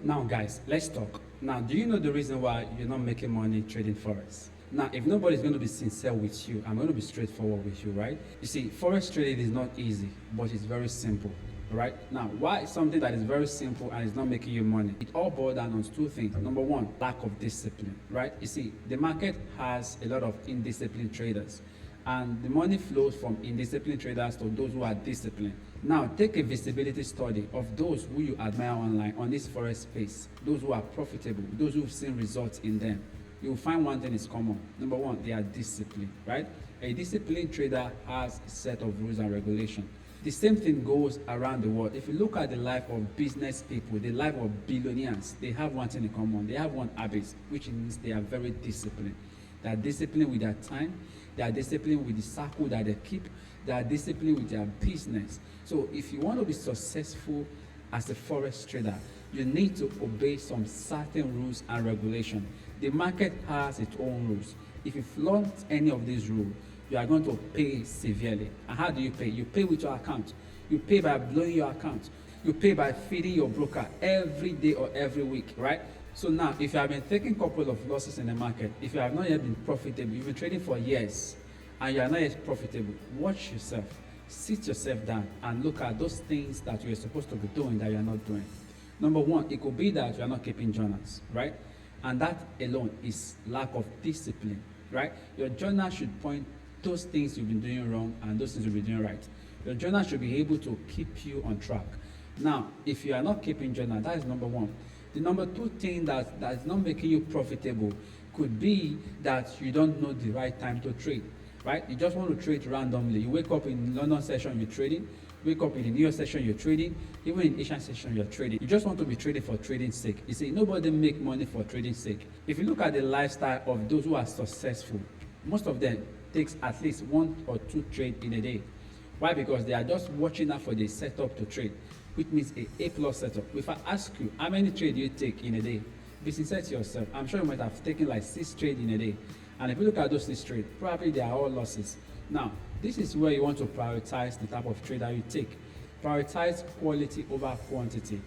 Now guys, let's talk. Now, do you know the reason why you're not making money trading Forex? Now, if nobody's going to be sincere with you, I'm going to be straightforward with you, right? You see, Forex trading is not easy, but it's very simple, right? Now, why something that is very simple and is not making you money? It all boils down on two things. Number one, lack of discipline, right? You see, the market has a lot of indisciplined traders, and the money flows from indisciplined traders to those who are disciplined. Now, take a visibility study of those who you admire online on this Forex space, those who are profitable, those who've seen results in them. You'll find one thing is common. Number one, they are disciplined, right? A disciplined trader has a set of rules and regulations. The same thing goes around the world. If you look at the life of business people, the life of billionaires, they have one thing in common. They have one habit, which means they are very disciplined. They are disciplined with their time. They are disciplined with the circle that they keep. They are disciplined with their business. So if you want to be successful as a Forex trader, you need to obey some certain rules and regulations. The market has its own rules. If you flaunt any of these rules, you are going to pay severely. And how do you pay? You pay with your account. You pay by blowing your account. You pay by feeding your broker every day or every week, right? So now, if you have been taking a couple of losses in the market, if you have not yet been profitable, you've been trading for years, and you are not yet profitable, watch yourself. Sit yourself down and look at those things that you're supposed to be doing that you're not doing. Number one, it could be that you are not keeping journals, right? And that alone is lack of discipline, right? Your journal should point those things you've been doing wrong and those things you've been doing right. Your journal should be able to keep you on track. Now, if you are not keeping journal, that is number one. The number two thing that is not making you profitable could be that you don't know the right time to trade, right? You just want to trade randomly. You wake up in London session, you're trading. Wake up in the New York session, you're trading. Even in Asian session, you're trading. You just want to be trading for trading sake. You see, nobody make money for trading sake. If you look at the lifestyle of those who are successful, most of them takes at least 1 or 2 trades in a day. Why? Because they are just watching out for the setup to trade, which means a plus setup. If I ask you, how many trades do you take in a day? Be sincere to yourself. I'm sure you might have taken like 6 trades in a day. And if you look at those 6 trades, probably they are all losses. Now, this is where you want to prioritize the type of trader you take. Prioritize quality over quantity.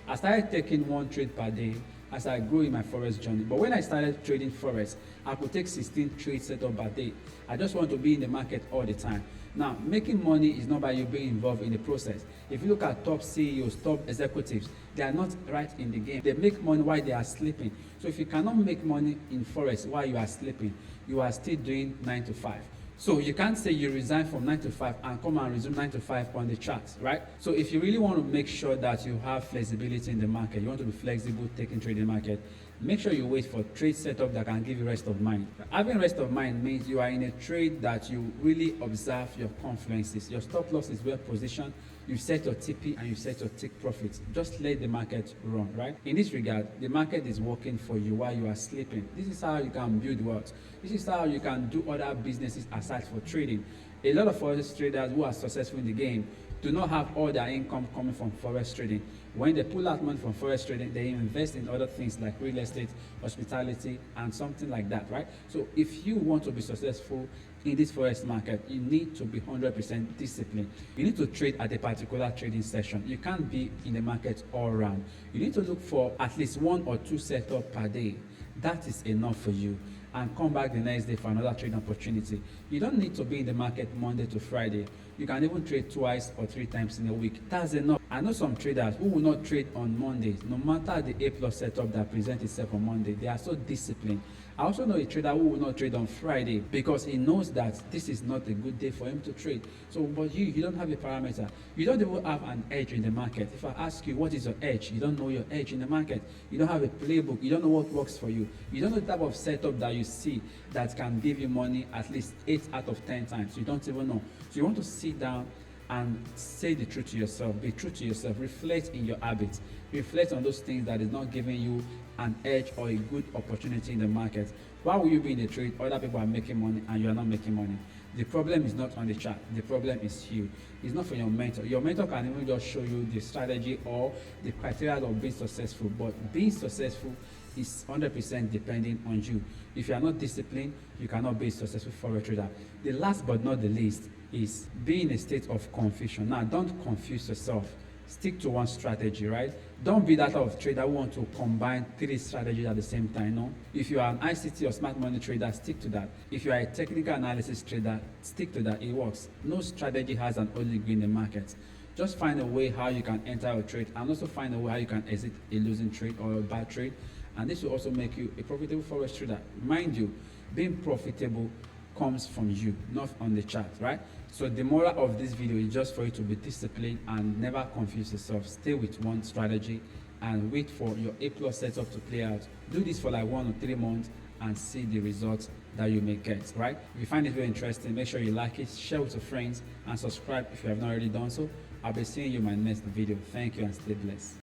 I started taking 1 trade per day as I grew in my Forex journey. But when I started trading Forex, I could take 16 trades set up per day. I just want to be in the market all the time. Now, making money is not by you being involved in the process. If you look at top CEOs, top executives, they are not right in the game. They make money while they are sleeping. So if you cannot make money in Forex while you are sleeping, you are still doing 9 to 5. So you can't say you resign from 9 to 5 and come and resume 9 to 5 on the charts, right? So if you really want to make sure that you have flexibility in the market, you want to be flexible taking trade in the market, make sure you wait for trade setup that can give you rest of mind. Having rest of mind means you are in a trade that you really observe your confluences. Your stop loss is well positioned. You set your TP and you set your take profits. Just let the market run, right? In this regard, the market is working for you while you are sleeping. This is how you can build wealth. This is how you can do other businesses aside for trading. A lot of Forex traders who are successful in the game do not have all their income coming from Forex trading. When they pull out money from Forex trading, they invest in other things like real estate, hospitality, and something like that, right? So if you want to be successful in this Forex market, you need to be 100% disciplined. You need to trade at a particular trading session. You can't be in the market all around. You need to look for at least 1 or 2 setups per day. That is enough for you. And come back the next day for another trading opportunity. You don't need to be in the market Monday to Friday. You can even trade 2 or 3 times in a week. That's enough. I know some traders who will not trade on Mondays, no matter the A+ setup that presents itself on Monday. They are so disciplined. I also know a trader who will not trade on Friday because he knows that this is not a good day for him to trade. So, but you don't have a parameter. You don't even have an edge in the market. If I ask you what is your edge, you don't know your edge in the market. You don't have a playbook. You don't know what works for you. You don't know the type of setup that you see that can give you money at least 8 out of 10 times. You don't even know. So you want to sit down and say the truth to yourself. Be true to yourself. Reflect in your habits. Reflect on those things that is not giving you an edge or a good opportunity in the market. Why will you be in a trade? Other people are making money and you are not making money. The problem is not on the chart. The problem is you. It's not for your mentor. Your mentor can even just show you the strategy or the criteria of being successful. But being successful is 100% depending on you. If you are not disciplined, you cannot be a successful forex trader. The last but not the least is being in a state of confusion. Now, don't confuse yourself. stick to one strategy, right? Don't be that type of trader who want to combine 3 strategies at the same time. No. If you are an ICT or smart money trader, stick to that. If you are a technical analysis trader, stick to that. It works. No strategy has an only green in the market. Just find a way how you can enter a trade, and also find a way how you can exit a losing trade or a bad trade. And this will also make you a profitable forex trader. Mind you, being profitable comes from you, not on the chart, right? So the moral of this video is just for you to be disciplined and never confuse yourself. Stay with one strategy and wait for your A+ setup to play out. Do this for like 1 or 3 months and see the results that you may get, right? If you find it very interesting, make sure you like it, share with your friends, and subscribe if you have not already done so. I'll be seeing you in my next video. Thank you and stay blessed.